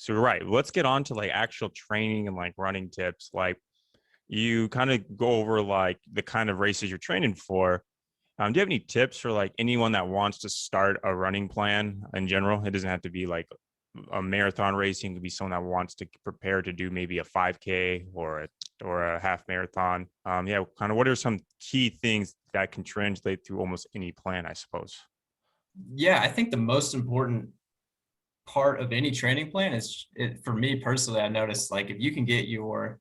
So you're right. Let's get on to like actual training and like running tips. Like you kind of go over like the kind of races you're training for. Do you have any tips for like anyone that wants to start a running plan in general? It doesn't have to be like a marathon racing. It could be someone that wants to prepare to do maybe a 5K or a half marathon. Yeah, kind of what are some key things that can translate through almost any plan, I suppose? Yeah, I think the most important part of any training plan is for me personally, I noticed like if you can get your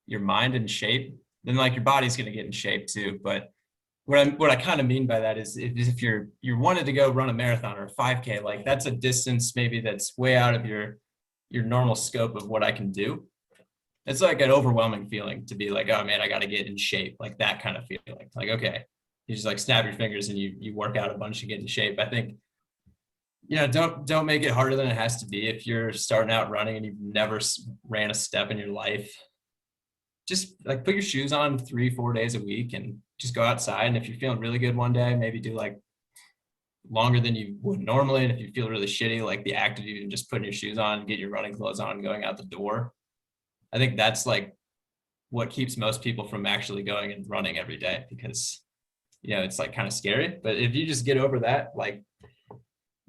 mind in shape, then like your body's going to get in shape too. But what I kind of mean by that is if you're wanted to go run a marathon or a 5K, like that's a distance maybe that's way out of your normal scope of what I can do. It's like an overwhelming feeling to be like, oh man, I got to get in shape, like that kind of feeling. Like, okay, you just like snap your fingers and you work out a bunch to get in shape. I think, don't make it harder than it has to be. If you're starting out running and you've never ran a step in your life, just like put your shoes on 3-4 days a week and just go outside. And if you're feeling really good one day, maybe do like longer than you would normally. And if you feel really shitty, like the act of even just putting your shoes on, get your running clothes on, and going out the door. I think that's like what keeps most people from actually going and running every day, because it's like kind of scary. But if you just get over that, like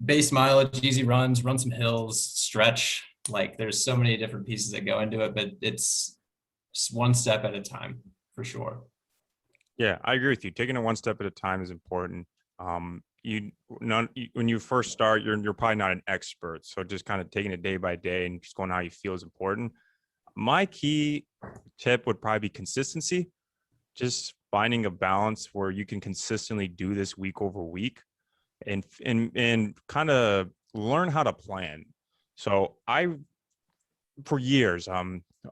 base mileage, easy runs, run some hills, stretch, like there's so many different pieces that go into it, but it's just one step at a time for sure. Yeah, I agree with you. Taking it one step at a time is important. When you first start, you're probably not an expert, so just kind of taking it day by day and just going how you feel is important. My key tip would probably be consistency. Just finding a balance where you can consistently do this week over week, and kind of learn how to plan. So for years,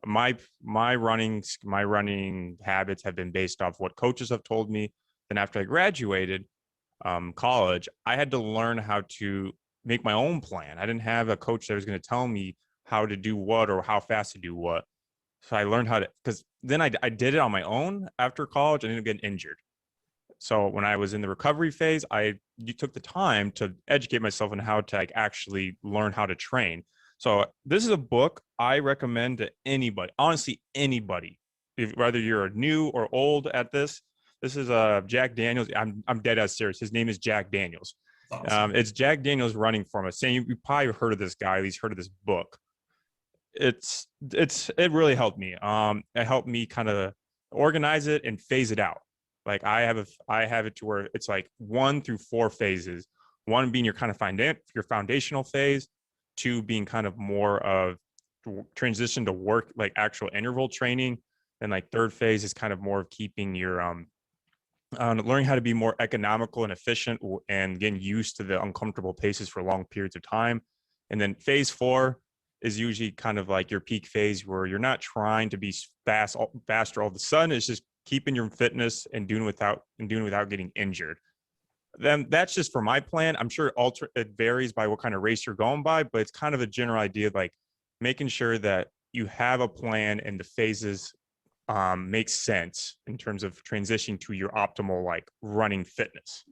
my running habits have been based off what coaches have told me. Then after I graduated college, I had to learn how to make my own plan. I didn't have a coach that was going to tell me how to do what or how fast to do what. So I learned how to, because then I did it on my own after college and ended up getting injured. So when I was in the recovery phase, you took the time to educate myself on how to like actually learn how to train. So this is a book I recommend to anybody, honestly, anybody, whether you're new or old at this. This is Jack Daniels. I'm dead ass serious. His name is Jack Daniels. Awesome. It's Jack Daniels running from us. Saying you probably heard of this guy, at least heard of this book. It really helped me. It helped me kind of organize it and phase it out. Like I have it to where it's like 1 through 4 phases. 1 being your kind of your foundational phase. 2 being kind of more of transition to work, like actual interval training. And like 3rd phase is kind of more of keeping your learning how to be more economical and efficient and getting used to the uncomfortable paces for long periods of time. And then phase 4 is usually kind of like your peak phase where you're not trying to be faster all of a sudden. It's just keeping your fitness and doing without getting injured. Then that's just for my plan. I'm sure it varies by what kind of race you're going by, but it's kind of a general idea of like making sure that you have a plan and the phases make sense in terms of transitioning to your optimal like running fitness.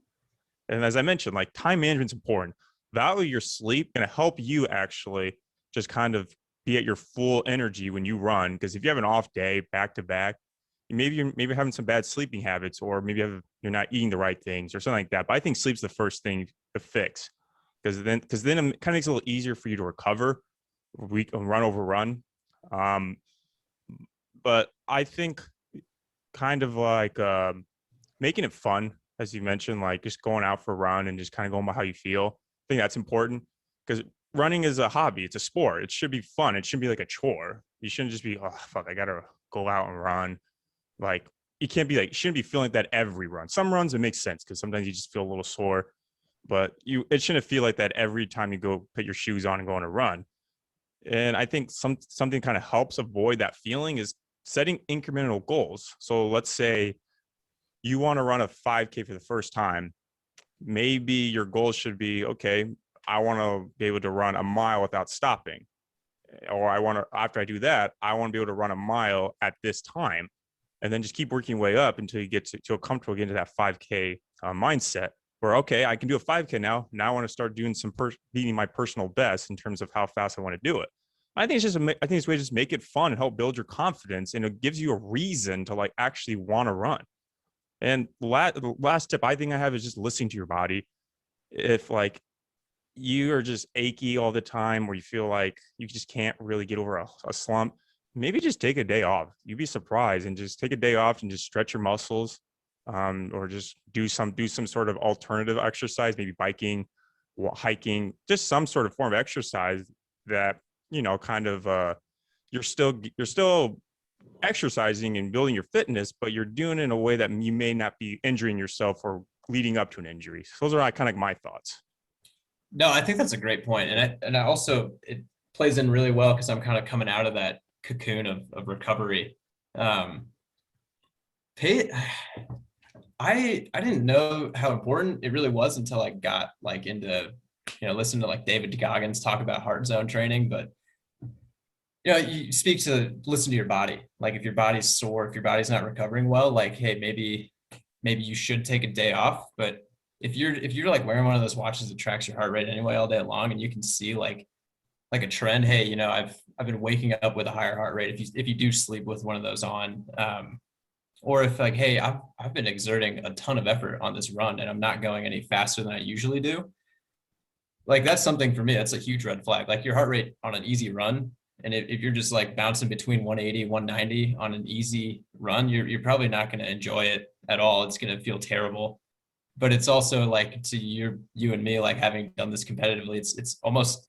And as I mentioned, like time management's important. Value your sleep and help you actually just kind of be at your full energy when you run. Because if you have an off day back to back, maybe you're having some bad sleeping habits, or maybe you're not eating the right things or something like that. But I think sleep's the first thing to fix, because then it kind of makes it a little easier for you to recover week run over run. But I think kind of like making it fun, as you mentioned, like just going out for a run and just kind of going by how you feel. I think that's important, because running is a hobby. It's a sport. It should be fun. It shouldn't be like a chore. You shouldn't just be, oh, fuck, I got to go out and run. Like you can't be like, you shouldn't be feeling like that every run. Some runs, it makes sense because sometimes you just feel a little sore, but it shouldn't feel like that every time you go put your shoes on and go on a run. And I think something kind of helps avoid that feeling is setting incremental goals. So let's say you want to run a 5K for the first time. Maybe your goal should be, okay, I want to be able to run a mile without stopping. Or after I do that, I want to be able to run a mile at this time. And then just keep working your way up until you get to feel comfortable getting to that 5K mindset where, okay, I can do a 5K now. Now I want to start doing beating my personal best in terms of how fast I want to do it. I think it's just, I think it's a way to just make it fun and help build your confidence. And it gives you a reason to like actually want to run. And the last tip I think I have is just listening to your body. If like you are just achy all the time, or you feel like you just can't really get over a slump, maybe just take a day off. You'd be surprised, and just take a day off and just stretch your muscles, or just do some sort of alternative exercise, maybe biking, hiking, just some sort of form of exercise that, you know, kind of you're still exercising and building your fitness, but you're doing it in a way that you may not be injuring yourself or leading up to an injury. So those are kind of like my thoughts. No, I think that's a great point. And I also, it plays in really well because I'm kind of coming out of that cocoon of recovery. Um, pay, I didn't know how important it really was until I got like into, listen to like David Goggins talk about heart zone training. But you speak to listen to your body. Like if your body's sore, if your body's not recovering well, like, hey, maybe you should take a day off. But if you're like wearing one of those watches that tracks your heart rate anyway all day long, and you can see like a trend, hey, I've been waking up with a higher heart rate if you do sleep with one of those on. Or if like, hey, I've been exerting a ton of effort on this run and I'm not going any faster than I usually do. Like that's something for me, that's a huge red flag. Like your heart rate on an easy run, and if you're just like bouncing between 180, 190 on an easy run, you're probably not going to enjoy it at all. It's going to feel terrible. But it's also like to you and me, like having done this competitively, it's almost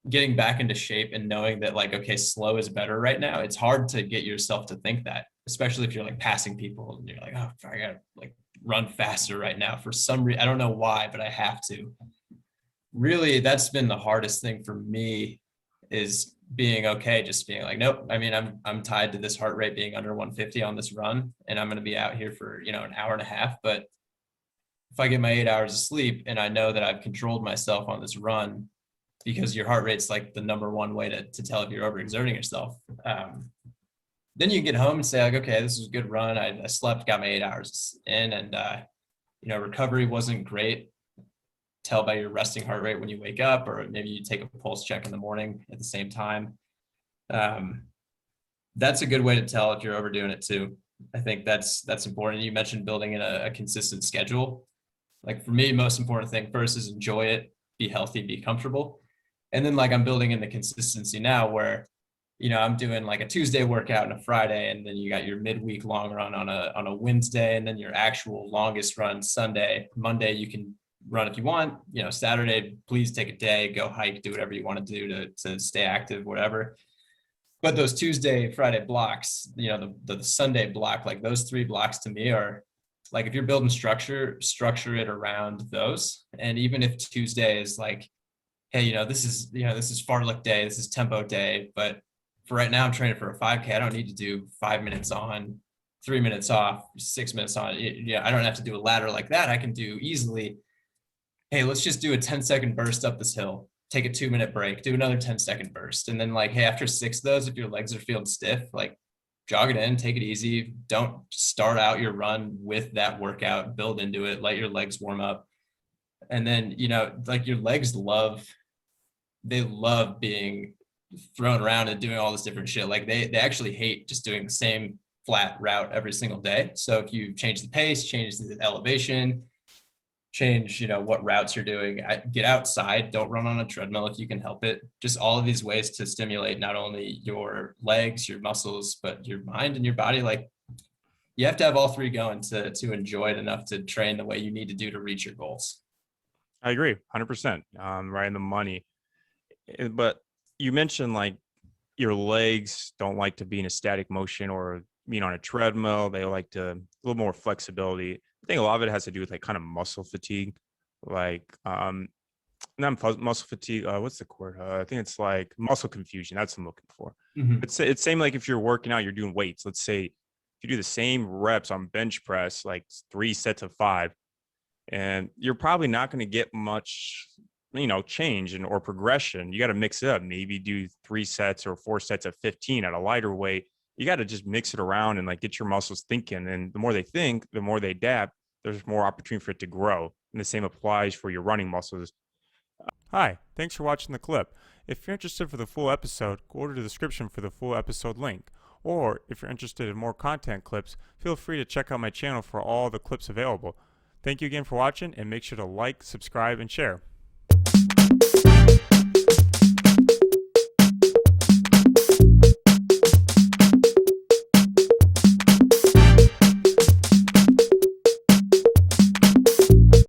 getting back into shape and knowing that like, okay, slow is better right now. It's hard to get yourself to think that, especially if you're like passing people and you're like, oh, I gotta like run faster right now for some reason. I don't know why, but I have to. Really, that's been the hardest thing for me, is being okay, just being like, nope. I mean, I'm tied to this heart rate being under 150 on this run, and I'm going to be out here for an hour and a half. But if I get my 8 hours of sleep and I know that I've controlled myself on this run, because your heart rate's like the number one way to tell if you're overexerting yourself. Then you get home and say like, okay, this is a good run. I slept, got my 8 hours in, and recovery wasn't great. Tell by your resting heart rate when you wake up, or maybe you take a pulse check in the morning at the same time. That's a good way to tell if you're overdoing it too. I think that's important. You mentioned building in a consistent schedule. Like for me, most important thing first is enjoy it, be healthy, be comfortable. And then like I'm building in the consistency now where, I'm doing like a Tuesday workout and a Friday, and then you got your midweek long run on a Wednesday, and then your actual longest run Sunday. Monday you can run if you want. Saturday, please take a day, go hike, do whatever you want to do to stay active, whatever. But those Tuesday, Friday blocks, the Sunday block, like those 3 blocks to me are like, if you're building structure it around those. And even if Tuesday is like, hey, this is fartlek day, this is tempo day, but for right now I'm training for a 5K. I don't need to do 5 minutes on, 3 minutes off, 6 minutes on. I don't have to do a ladder like that. I can do easily, hey, let's just do a 10-second burst up this hill, take a 2-minute break, do another 10-second burst. And then like, hey, after 6 of those, if your legs are feeling stiff, like jog it in, take it easy. Don't start out your run with that workout, build into it, let your legs warm up. And then, like your legs love being thrown around and doing all this different shit. Like they actually hate just doing the same flat route every single day. So if you change the pace, change the elevation, change, what routes you're doing, get outside, don't run on a treadmill if you can help it. Just all of these ways to stimulate not only your legs, your muscles, but your mind and your body. Like you have to have all 3 going to enjoy it enough to train the way you need to do to reach your goals. I agree 100%. Right in the money. But you mentioned like your legs don't like to be in a static motion or being on a treadmill. They like to a little more flexibility. I think a lot of it has to do with like kind of muscle fatigue, like not muscle fatigue. What's the word? I think it's like muscle confusion. That's what I'm looking for. Mm-hmm. It's same like if you're working out, you're doing weights. Let's say if you do the same reps on bench press, like 3 sets of 5, and you're probably not going to get much, change or progression. You got to mix it up. Maybe do 3 sets or 4 sets of 15 at a lighter weight. You got to just mix it around and like get your muscles thinking. And the more they think, the more they adapt, there's more opportunity for it to grow. And the same applies for your running muscles. Hi, thanks for watching the clip. If you're interested for the full episode, go to the description for the full episode link. Or if you're interested in more content clips, feel free to check out my channel for all the clips available. Thank you again for watching, and make sure to like, subscribe, and share.